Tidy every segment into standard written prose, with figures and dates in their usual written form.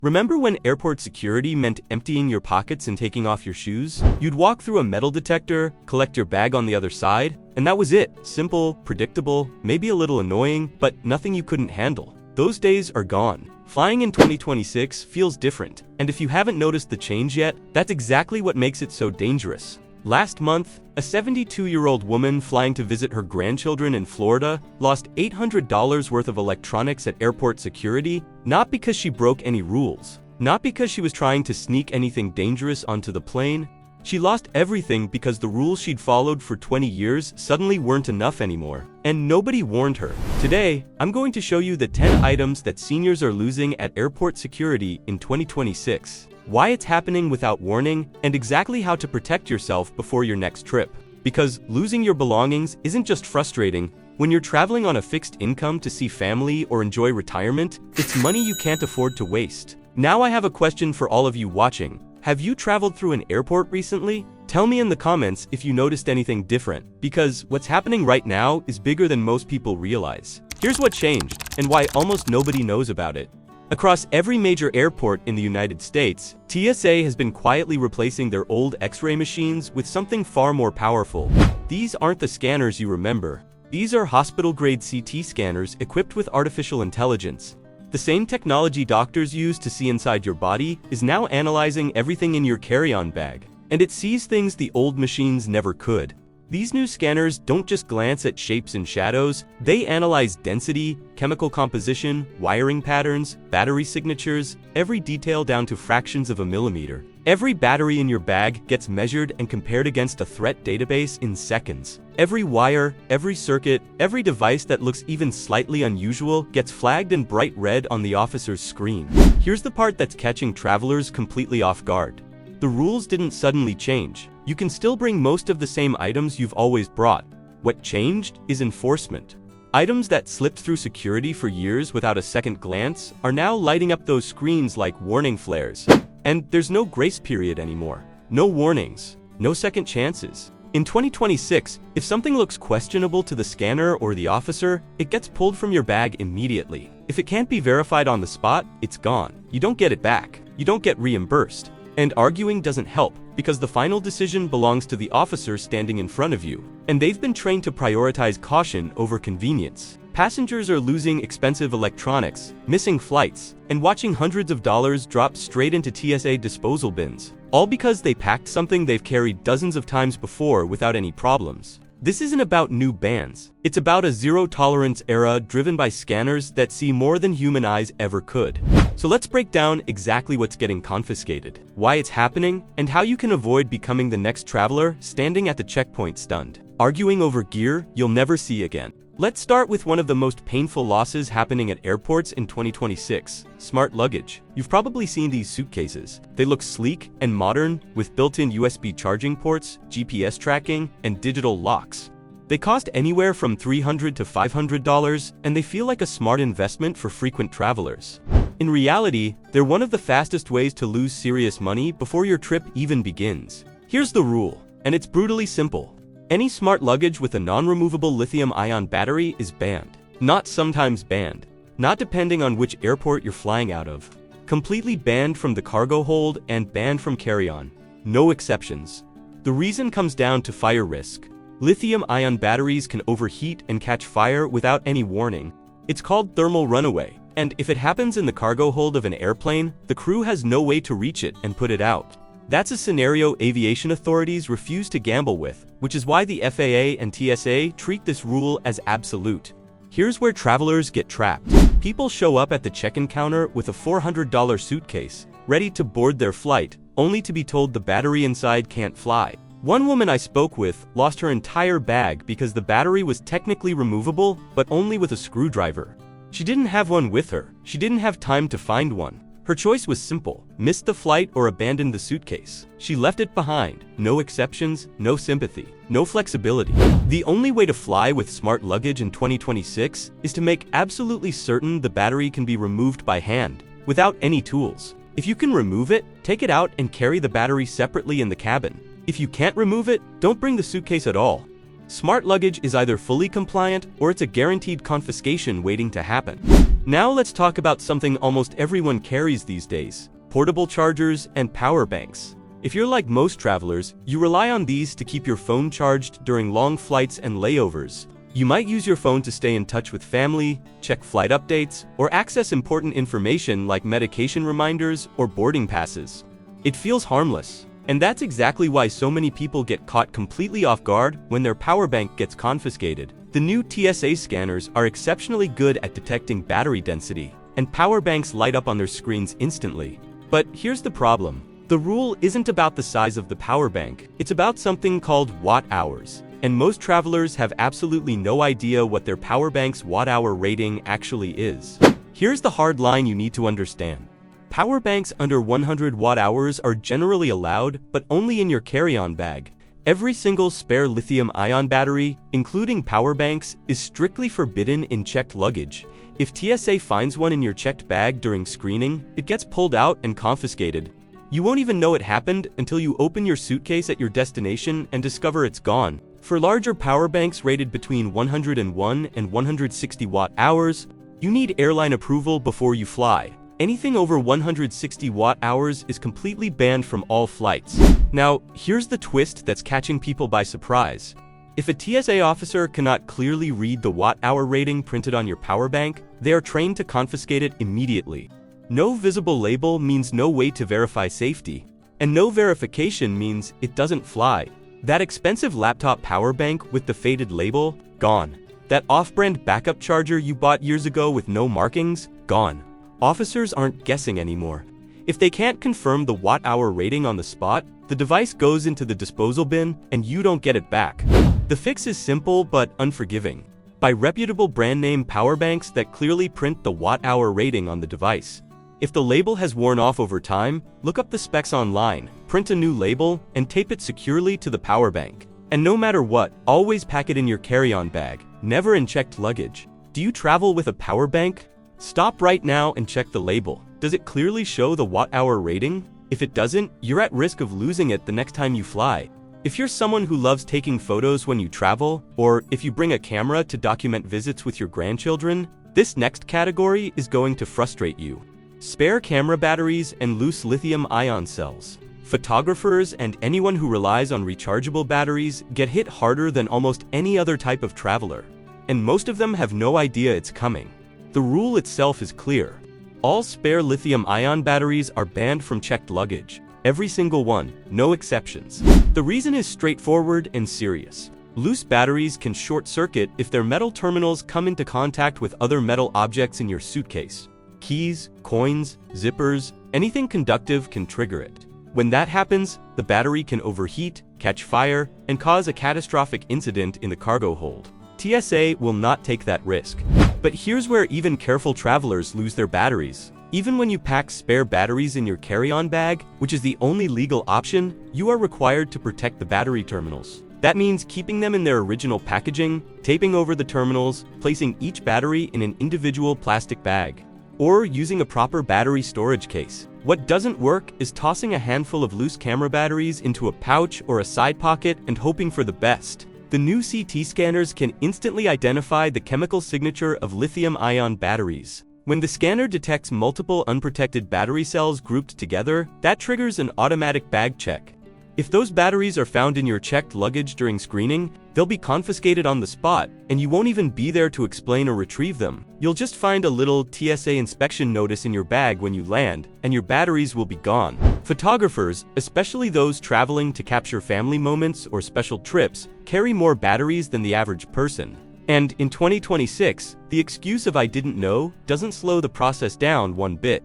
Remember when airport security meant emptying your pockets and taking off your shoes? You'd walk through a metal detector, collect your bag on the other side, and that was it. Simple, predictable, maybe a little annoying, but nothing you couldn't handle. Those days are gone. Flying in 2026 feels different, and if you haven't noticed the change yet, that's exactly what makes it so dangerous. Last month, a 72-year-old woman flying to visit her grandchildren in Florida lost $800 worth of electronics at airport security, not because she broke any rules, not because she was trying to sneak anything dangerous onto the plane. She lost everything because the rules she'd followed for 20 years suddenly weren't enough anymore, and nobody warned her. Today, I'm going to show you the 10 items that seniors are losing at airport security in 2026. Why it's happening without warning, and exactly how to protect yourself before your next trip. Because losing your belongings isn't just frustrating. When you're traveling on a fixed income to see family or enjoy retirement, it's money you can't afford to waste. Now I have a question for all of you watching. Have you traveled through an airport recently? Tell me in the comments if you noticed anything different, because what's happening right now is bigger than most people realize. Here's what changed, and why almost nobody knows about it. Across every major airport in the United States, TSA has been quietly replacing their old X-ray machines with something far more powerful. These aren't the scanners you remember. These are hospital-grade CT scanners equipped with artificial intelligence. The same technology doctors use to see inside your body is now analyzing everything in your carry-on bag, and it sees things the old machines never could. These new scanners don't just glance at shapes and shadows, they analyze density, chemical composition, wiring patterns, battery signatures, every detail down to fractions of a millimeter. Every battery in your bag gets measured and compared against a threat database in seconds. Every wire, every circuit, every device that looks even slightly unusual gets flagged in bright red on the officer's screen. Here's the part that's catching travelers completely off guard. The rules didn't suddenly change. You can still bring most of the same items you've always brought. What changed is enforcement. Items that slipped through security for years without a second glance are now lighting up those screens like warning flares. And there's no grace period anymore. No warnings. No second chances. In 2026, if something looks questionable to the scanner or the officer, it gets pulled from your bag immediately. If it can't be verified on the spot, it's gone. You don't get it back. You don't get reimbursed. And arguing doesn't help, because the final decision belongs to the officer standing in front of you, and they've been trained to prioritize caution over convenience. Passengers are losing expensive electronics, missing flights, and watching hundreds of dollars drop straight into TSA disposal bins, all because they packed something they've carried dozens of times before without any problems. This isn't about new bans. It's about a zero-tolerance era driven by scanners that see more than human eyes ever could. So let's break down exactly what's getting confiscated, why it's happening, and how you can avoid becoming the next traveler standing at the checkpoint stunned, arguing over gear you'll never see again. Let's start with one of the most painful losses happening at airports in 2026, smart luggage. You've probably seen these suitcases. They look sleek and modern, with built-in USB charging ports, GPS tracking, and digital locks. They cost anywhere from $300 to $500, and they feel like a smart investment for frequent travelers. In reality, they're one of the fastest ways to lose serious money before your trip even begins. Here's the rule, and it's brutally simple. Any smart luggage with a non-removable lithium-ion battery is banned. Not sometimes banned. Not depending on which airport you're flying out of. Completely banned from the cargo hold and banned from carry-on. No exceptions. The reason comes down to fire risk. Lithium-ion batteries can overheat and catch fire without any warning. It's called thermal runaway, and if it happens in the cargo hold of an airplane, the crew has no way to reach it and put it out. That's a scenario aviation authorities refuse to gamble with, which is why the FAA and TSA treat this rule as absolute. Here's where travelers get trapped. People show up at the check-in counter with a $400 suitcase, ready to board their flight, only to be told the battery inside can't fly. One woman I spoke with lost her entire bag because the battery was technically removable, but only with a screwdriver. She didn't have one with her. She didn't have time to find one. Her choice was simple: miss the flight or abandon the suitcase. She left it behind. No exceptions, no sympathy, no flexibility. The only way to fly with smart luggage in 2026 is to make absolutely certain the battery can be removed by hand, without any tools. If you can remove it, take it out and carry the battery separately in the cabin. If you can't remove it, don't bring the suitcase at all. Smart luggage is either fully compliant or it's a guaranteed confiscation waiting to happen. Now let's talk about something almost everyone carries these days: portable chargers and power banks. If you're like most travelers, you rely on these to keep your phone charged during long flights and layovers. You might use your phone to stay in touch with family, check flight updates, or access important information like medication reminders or boarding passes. It feels harmless, and that's exactly why so many people get caught completely off guard when their power bank gets confiscated. The new TSA scanners are exceptionally good at detecting battery density, and power banks light up on their screens instantly. But here's the problem. The rule isn't about the size of the power bank, it's about something called watt-hours. And most travelers have absolutely no idea what their power bank's watt-hour rating actually is. Here's the hard line you need to understand. Power banks under 100 watt-hours are generally allowed, but only in your carry-on bag. Every single spare lithium-ion battery, including power banks, is strictly forbidden in checked luggage. If TSA finds one in your checked bag during screening, it gets pulled out and confiscated. You won't even know it happened until you open your suitcase at your destination and discover it's gone. For larger power banks rated between 101 and 160 watt-hours, you need airline approval before you fly. Anything over 160 watt-hours is completely banned from all flights. Now, here's the twist that's catching people by surprise. If a TSA officer cannot clearly read the watt-hour rating printed on your power bank, they are trained to confiscate it immediately. No visible label means no way to verify safety, and no verification means it doesn't fly. That expensive laptop power bank with the faded label? Gone. That off-brand backup charger you bought years ago with no markings? Gone. Officers aren't guessing anymore. If they can't confirm the watt-hour rating on the spot, the device goes into the disposal bin and you don't get it back. The fix is simple but unforgiving. Buy reputable brand name power banks that clearly print the watt-hour rating on the device. If the label has worn off over time, look up the specs online, print a new label, and tape it securely to the power bank. And no matter what, always pack it in your carry-on bag, never in checked luggage. Do you travel with a power bank? Stop right now and check the label. Does it clearly show the watt-hour rating? If it doesn't, you're at risk of losing it the next time you fly. If you're someone who loves taking photos when you travel, or if you bring a camera to document visits with your grandchildren, this next category is going to frustrate you. Spare camera batteries and loose lithium-ion cells. Photographers and anyone who relies on rechargeable batteries get hit harder than almost any other type of traveler. And most of them have no idea it's coming. The rule itself is clear. All spare lithium-ion batteries are banned from checked luggage. Every single one, no exceptions. The reason is straightforward and serious. Loose batteries can short-circuit if their metal terminals come into contact with other metal objects in your suitcase. Keys, coins, zippers, anything conductive can trigger it. When that happens, the battery can overheat, catch fire, and cause a catastrophic incident in the cargo hold. TSA will not take that risk. But here's where even careful travelers lose their batteries. Even when you pack spare batteries in your carry-on bag, which is the only legal option, you are required to protect the battery terminals. That means keeping them in their original packaging, taping over the terminals, placing each battery in an individual plastic bag, or using a proper battery storage case. What doesn't work is tossing a handful of loose camera batteries into a pouch or a side pocket and hoping for the best. The new CT scanners can instantly identify the chemical signature of lithium-ion batteries. When the scanner detects multiple unprotected battery cells grouped together, that triggers an automatic bag check. If those batteries are found in your checked luggage during screening, they'll be confiscated on the spot, and you won't even be there to explain or retrieve them. You'll just find a little TSA inspection notice in your bag when you land, and your batteries will be gone. Photographers, especially those traveling to capture family moments or special trips, carry more batteries than the average person. And in 2026, the excuse of "I didn't know" doesn't slow the process down one bit.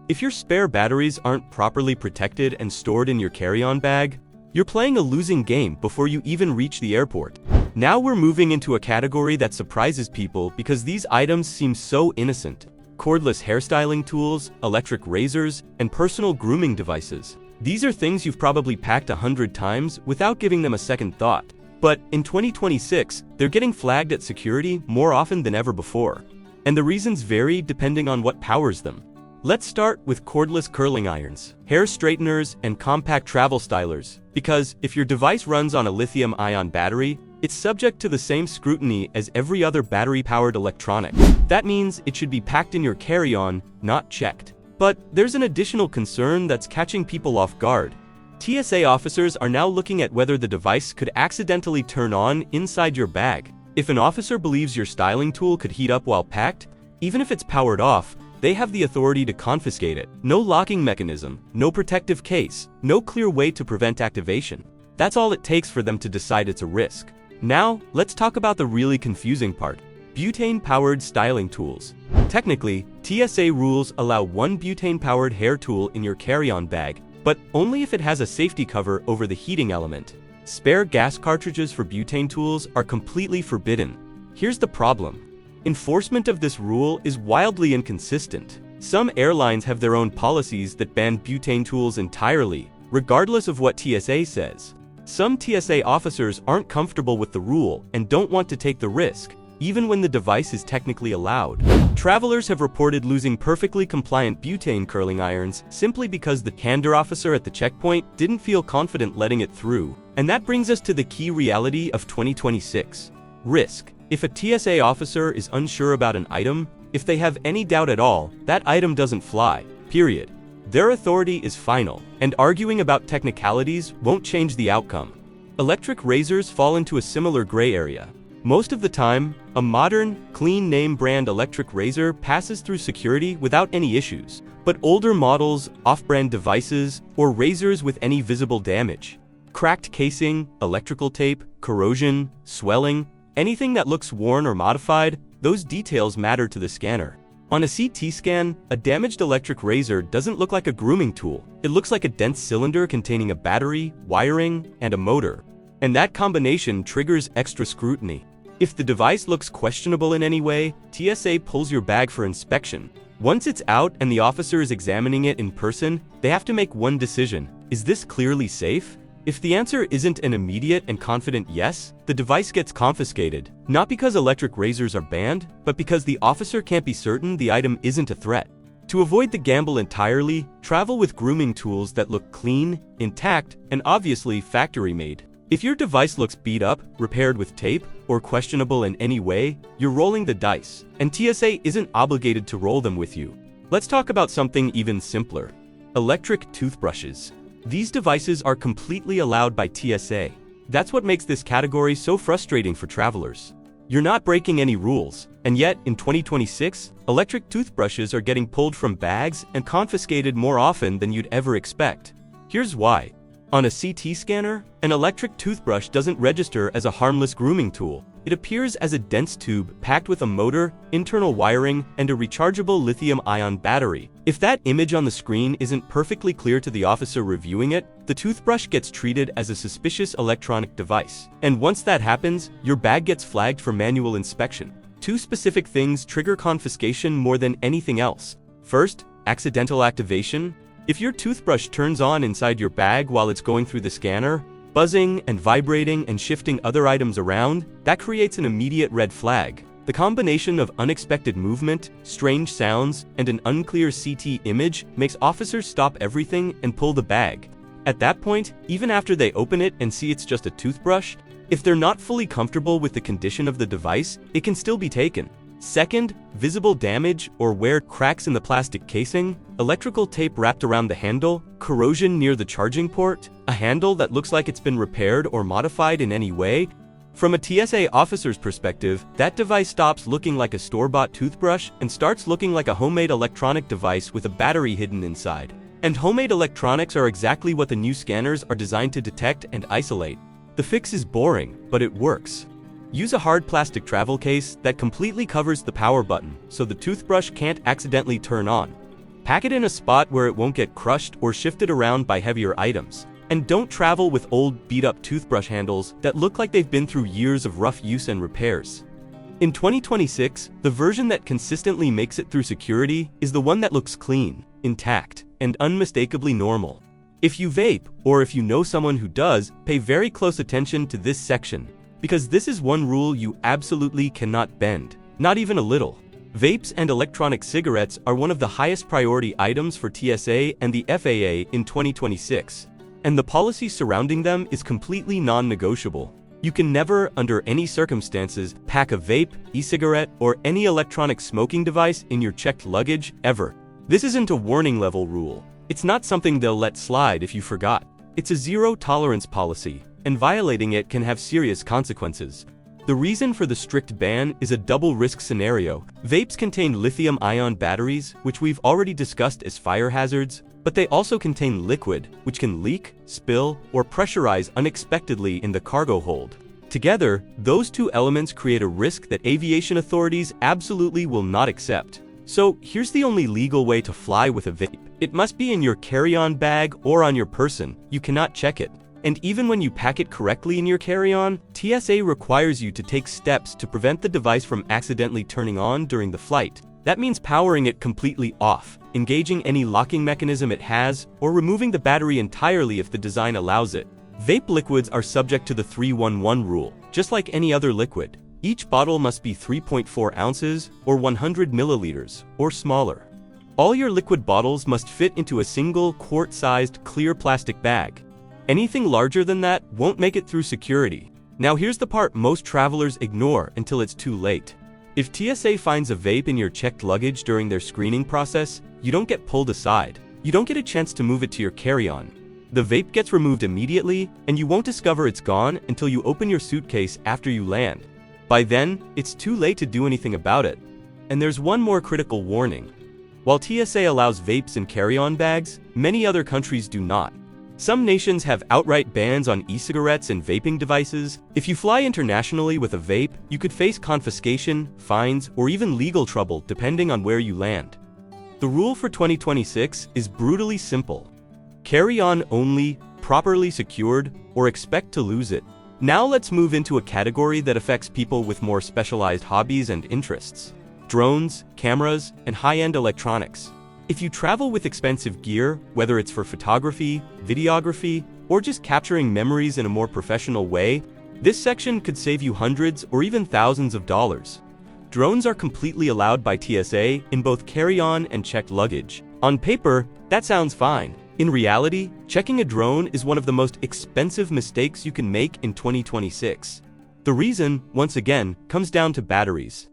If your spare batteries aren't properly protected and stored in your carry-on bag, you're playing a losing game before you even reach the airport. Now we're moving into a category that surprises people because these items seem so innocent. Cordless hairstyling tools, electric razors, and personal grooming devices. These are things you've probably packed 100 times without giving them a second thought. But in 2026, they're getting flagged at security more often than ever before. And the reasons vary depending on what powers them. Let's start with cordless curling irons, hair straighteners, and compact travel stylers, because if your device runs on a lithium-ion battery, It's subject to the same scrutiny as every other battery-powered electronic. That means it should be packed in your carry-on, not checked. But there's an additional concern that's catching people off guard. TSA officers are now looking at whether the device could accidentally turn on inside your bag. If an officer believes your styling tool could heat up while packed, even if it's powered off, they have the authority to confiscate it. No locking mechanism, no protective case, no clear way to prevent activation. That's all it takes for them to decide it's a risk. Now, let's talk about the really confusing part. Butane-powered styling tools. Technically, TSA rules allow one butane-powered hair tool in your carry-on bag, but only if it has a safety cover over the heating element. Spare gas cartridges for butane tools are completely forbidden. Here's the problem. Enforcement of this rule is wildly inconsistent. Some airlines have their own policies that ban butane tools entirely, regardless of what TSA says. Some TSA officers aren't comfortable with the rule and don't want to take the risk, even when the device is technically allowed. Travelers have reported losing perfectly compliant butane curling irons simply because the candor officer at the checkpoint didn't feel confident letting it through. And that brings us to the key reality of 2026. Risk. If a TSA officer is unsure about an item, if they have any doubt at all, that item doesn't fly, period. Their authority is final, and arguing about technicalities won't change the outcome. Electric razors fall into a similar gray area. Most of the time, a modern, clean name brand electric razor passes through security without any issues. But older models, off-brand devices, or razors with any visible damage, cracked casing, electrical tape, corrosion, swelling, anything that looks worn or modified, those details matter to the scanner. On a CT scan, a damaged electric razor doesn't look like a grooming tool. It looks like a dense cylinder containing a battery, wiring, and a motor. And that combination triggers extra scrutiny. If the device looks questionable in any way, TSA pulls your bag for inspection. Once it's out and the officer is examining it in person, they have to make one decision. Is this clearly safe? If the answer isn't an immediate and confident yes, the device gets confiscated. Not because electric razors are banned, but because the officer can't be certain the item isn't a threat. To avoid the gamble entirely, travel with grooming tools that look clean, intact, and obviously factory-made. If your device looks beat up, repaired with tape, or questionable in any way, you're rolling the dice, and TSA isn't obligated to roll them with you. Let's talk about something even simpler. Electric toothbrushes. These devices are completely allowed by TSA. That's what makes this category so frustrating for travelers. You're not breaking any rules, and yet, in 2026, electric toothbrushes are getting pulled from bags and confiscated more often than you'd ever expect. Here's why. On a CT scanner, an electric toothbrush doesn't register as a harmless grooming tool. It appears as a dense tube packed with a motor, internal wiring, and a rechargeable lithium-ion battery. If that image on the screen isn't perfectly clear to the officer reviewing it, the toothbrush gets treated as a suspicious electronic device. And once that happens, your bag gets flagged for manual inspection. Two specific things trigger confiscation more than anything else. First, accidental activation. If your toothbrush turns on inside your bag while it's going through the scanner, buzzing and vibrating and shifting other items around, that creates an immediate red flag. The combination of unexpected movement, strange sounds, and an unclear CT image makes officers stop everything and pull the bag. At that point, even after they open it and see it's just a toothbrush, if they're not fully comfortable with the condition of the device, it can still be taken. Second, visible damage or wear, cracks in the plastic casing, electrical tape wrapped around the handle, corrosion near the charging port, a handle that looks like it's been repaired or modified in any way. From a TSA officer's perspective, that device stops looking like a store-bought toothbrush and starts looking like a homemade electronic device with a battery hidden inside. And homemade electronics are exactly what the new scanners are designed to detect and isolate. The fix is boring, but it works. Use a hard plastic travel case that completely covers the power button so the toothbrush can't accidentally turn on. Pack it in a spot where it won't get crushed or shifted around by heavier items. And don't travel with old, beat-up toothbrush handles that look like they've been through years of rough use and repairs. In 2026, the version that consistently makes it through security is the one that looks clean, intact, and unmistakably normal. If you vape, or if you know someone who does, pay very close attention to this section. Because this is one rule you absolutely cannot bend, not even a little. Vapes and electronic cigarettes are one of the highest priority items for TSA and the FAA in 2026, and the policy surrounding them is completely non-negotiable. You can never, under any circumstances, pack a vape, e-cigarette, or any electronic smoking device in your checked luggage, ever. This isn't a warning level rule. It's not something they'll let slide if you forgot. It's a zero-tolerance policy, and violating it can have serious consequences. The reason for the strict ban is a double-risk scenario. Vapes contain lithium-ion batteries, which we've already discussed as fire hazards, but they also contain liquid, which can leak, spill, or pressurize unexpectedly in the cargo hold. Together, those two elements create a risk that aviation authorities absolutely will not accept. So, here's the only legal way to fly with a vape. It must be in your carry-on bag or on your person. You cannot check it. And even when you pack it correctly in your carry-on, TSA requires you to take steps to prevent the device from accidentally turning on during the flight. That means powering it completely off, engaging any locking mechanism it has, or removing the battery entirely if the design allows it. Vape liquids are subject to the 311 rule, just like any other liquid. Each bottle must be 3.4 ounces, or 100 milliliters, or smaller. All your liquid bottles must fit into a single quart-sized clear plastic bag. Anything larger than that won't make it through security. Now here's the part most travelers ignore until it's too late. If TSA finds a vape in your checked luggage during their screening process, you don't get pulled aside. You don't get a chance to move it to your carry-on. The vape gets removed immediately, and you won't discover it's gone until you open your suitcase after you land. By then, it's too late to do anything about it. And there's one more critical warning. While TSA allows vapes in carry-on bags, many other countries do not. Some nations have outright bans on e-cigarettes and vaping devices. If you fly internationally with a vape, you could face confiscation, fines, or even legal trouble depending on where you land. The rule for 2026 is brutally simple. Carry on only, properly secured, or expect to lose it. Now let's move into a category that affects people with more specialized hobbies and interests. Drones, cameras, and high-end electronics. If you travel with expensive gear, whether it's for photography, videography, or just capturing memories in a more professional way, this section could save you hundreds or even thousands of dollars. Drones are completely allowed by TSA in both carry-on and checked luggage. On paper, that sounds fine. In reality, checking a drone is one of the most expensive mistakes you can make in 2026. The reason, once again, comes down to batteries.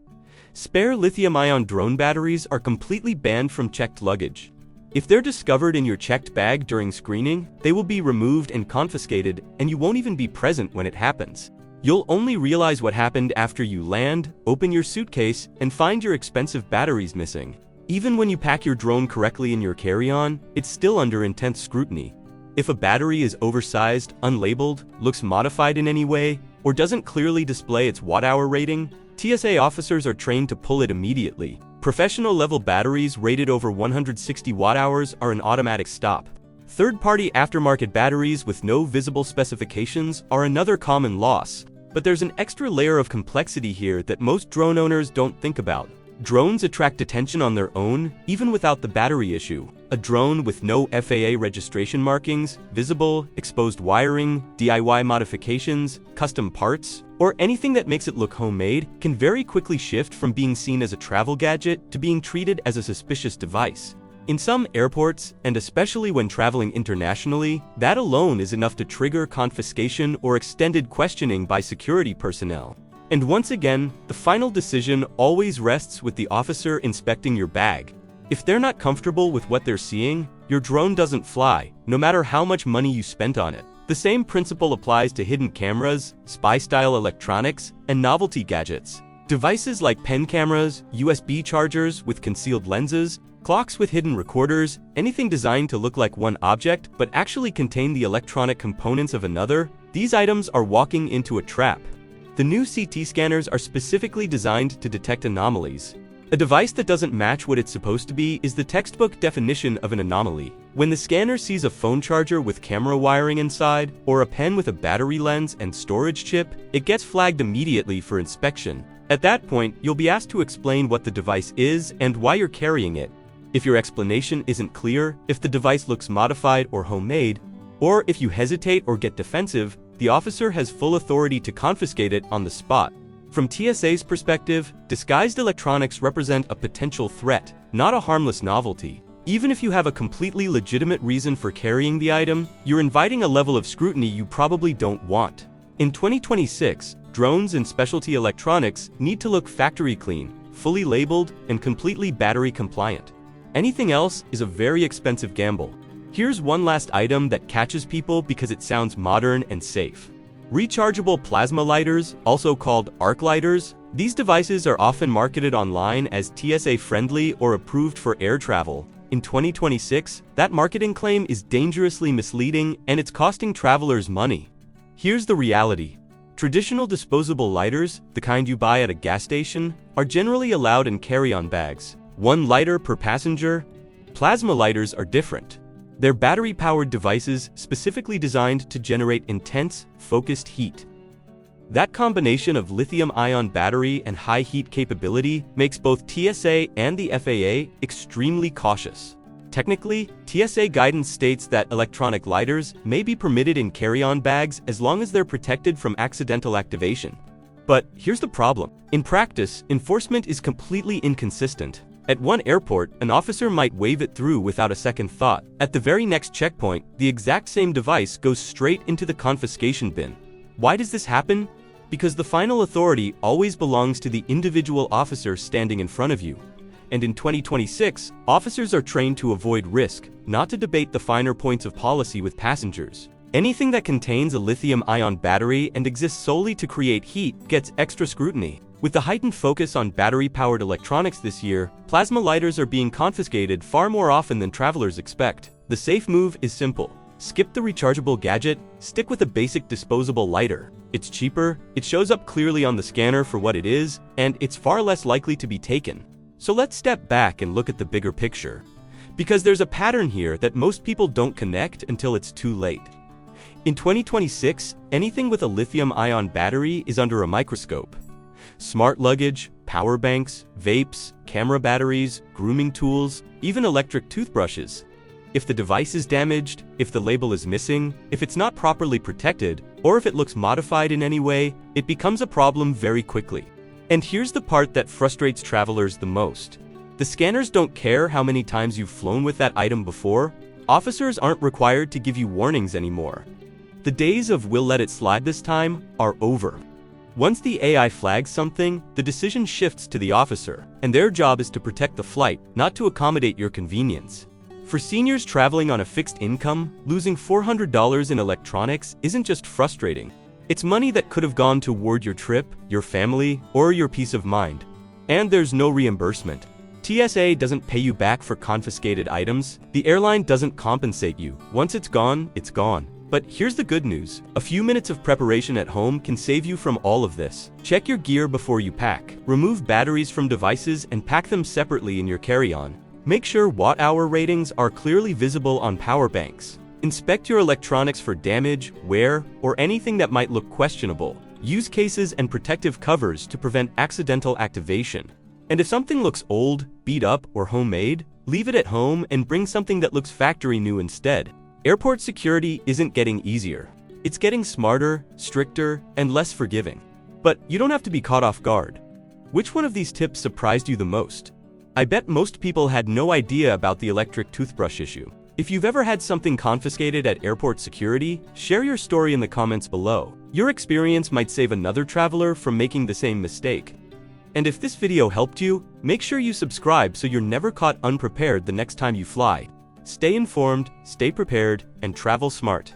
Spare lithium-ion drone batteries are completely banned from checked luggage. If they're discovered in your checked bag during screening, they will be removed and confiscated, and you won't even be present when it happens. You'll only realize what happened after you land, open your suitcase, and find your expensive batteries missing. Even when you pack your drone correctly in your carry-on, it's still under intense scrutiny. If a battery is oversized, unlabeled, looks modified in any way, or doesn't clearly display its watt-hour rating, TSA officers are trained to pull it immediately. Professional-level batteries rated over 160 watt-hours are an automatic stop. Third-party aftermarket batteries with no visible specifications are another common loss, but there's an extra layer of complexity here that most drone owners don't think about. Drones attract attention on their own, even without the battery issue. A drone with no FAA registration markings, visible, exposed wiring, DIY modifications, custom parts, or anything that makes it look homemade can very quickly shift from being seen as a travel gadget to being treated as a suspicious device. In some airports, and especially when traveling internationally, that alone is enough to trigger confiscation or extended questioning by security personnel. And once again, the final decision always rests with the officer inspecting your bag. If they're not comfortable with what they're seeing, your drone doesn't fly, no matter how much money you spent on it. The same principle applies to hidden cameras, spy-style electronics, and novelty gadgets. Devices like pen cameras, USB chargers with concealed lenses, clocks with hidden recorders, anything designed to look like one object but actually contain the electronic components of another, these items are walking into a trap. The new CT scanners are specifically designed to detect anomalies. A device that doesn't match what it's supposed to be is the textbook definition of an anomaly. When the scanner sees a phone charger with camera wiring inside, or a pen with a battery lens and storage chip, it gets flagged immediately for inspection. At that point, you'll be asked to explain what the device is and why you're carrying it. If your explanation isn't clear, if the device looks modified or homemade, or if you hesitate or get defensive, the officer has full authority to confiscate it on the spot. From TSA's perspective, disguised electronics represent a potential threat, not a harmless novelty. Even if you have a completely legitimate reason for carrying the item, you're inviting a level of scrutiny you probably don't want. In 2026, drones and specialty electronics need to look factory clean, fully labeled, and completely battery compliant. Anything else is a very expensive gamble. Here's one last item that catches people because it sounds modern and safe. Rechargeable plasma lighters, also called arc lighters. These devices are often marketed online as TSA friendly or approved for air travel. In 2026, that marketing claim is dangerously misleading and it's costing travelers money. Here's the reality. Traditional disposable lighters, the kind you buy at a gas station, are generally allowed in carry-on bags. One lighter per passenger. Plasma lighters are different. They're battery-powered devices specifically designed to generate intense, focused heat. That combination of lithium-ion battery and high heat capability makes both TSA and the FAA extremely cautious. Technically, TSA guidance states that electronic lighters may be permitted in carry-on bags as long as they're protected from accidental activation. But here's the problem. In practice, enforcement is completely inconsistent. At one airport, an officer might wave it through without a second thought. At the very next checkpoint, the exact same device goes straight into the confiscation bin. Why does this happen? Because the final authority always belongs to the individual officer standing in front of you. And in 2026, officers are trained to avoid risk, not to debate the finer points of policy with passengers. Anything that contains a lithium-ion battery and exists solely to create heat gets extra scrutiny. With the heightened focus on battery-powered electronics this year, plasma lighters are being confiscated far more often than travelers expect. The safe move is simple. Skip the rechargeable gadget, stick with a basic disposable lighter. It's cheaper, it shows up clearly on the scanner for what it is, and it's far less likely to be taken. So let's step back and look at the bigger picture. Because there's a pattern here that most people don't connect until it's too late. In 2026, anything with a lithium-ion battery is under a microscope. Smart luggage, power banks, vapes, camera batteries, grooming tools, even electric toothbrushes. If the device is damaged, if the label is missing, if it's not properly protected, or if it looks modified in any way, it becomes a problem very quickly. And here's the part that frustrates travelers the most. The scanners don't care how many times you've flown with that item before. Officers aren't required to give you warnings anymore. The days of "we'll let it slide this time" are over. Once the AI flags something, the decision shifts to the officer, and their job is to protect the flight, not to accommodate your convenience. For seniors traveling on a fixed income, losing $400 in electronics isn't just frustrating. It's money that could have gone toward your trip, your family, or your peace of mind. And there's no reimbursement. TSA doesn't pay you back for confiscated items. The airline doesn't compensate you. Once it's gone, it's gone. But here's the good news. A few minutes of preparation at home can save you from all of this. Check your gear before you pack. Remove batteries from devices and pack them separately in your carry-on. Make sure watt-hour ratings are clearly visible on power banks. Inspect your electronics for damage, wear, or anything that might look questionable. Use cases and protective covers to prevent accidental activation. And if something looks old, beat up, or homemade, leave it at home and bring something that looks factory new instead. Airport security isn't getting easier. It's getting smarter, stricter, and less forgiving. But you don't have to be caught off guard. Which one of these tips surprised you the most? I bet most people had no idea about the electric toothbrush issue. If you've ever had something confiscated at airport security, share your story in the comments below. Your experience might save another traveler from making the same mistake. And if this video helped you, make sure you subscribe so you're never caught unprepared the next time you fly. Stay informed, stay prepared, and travel smart.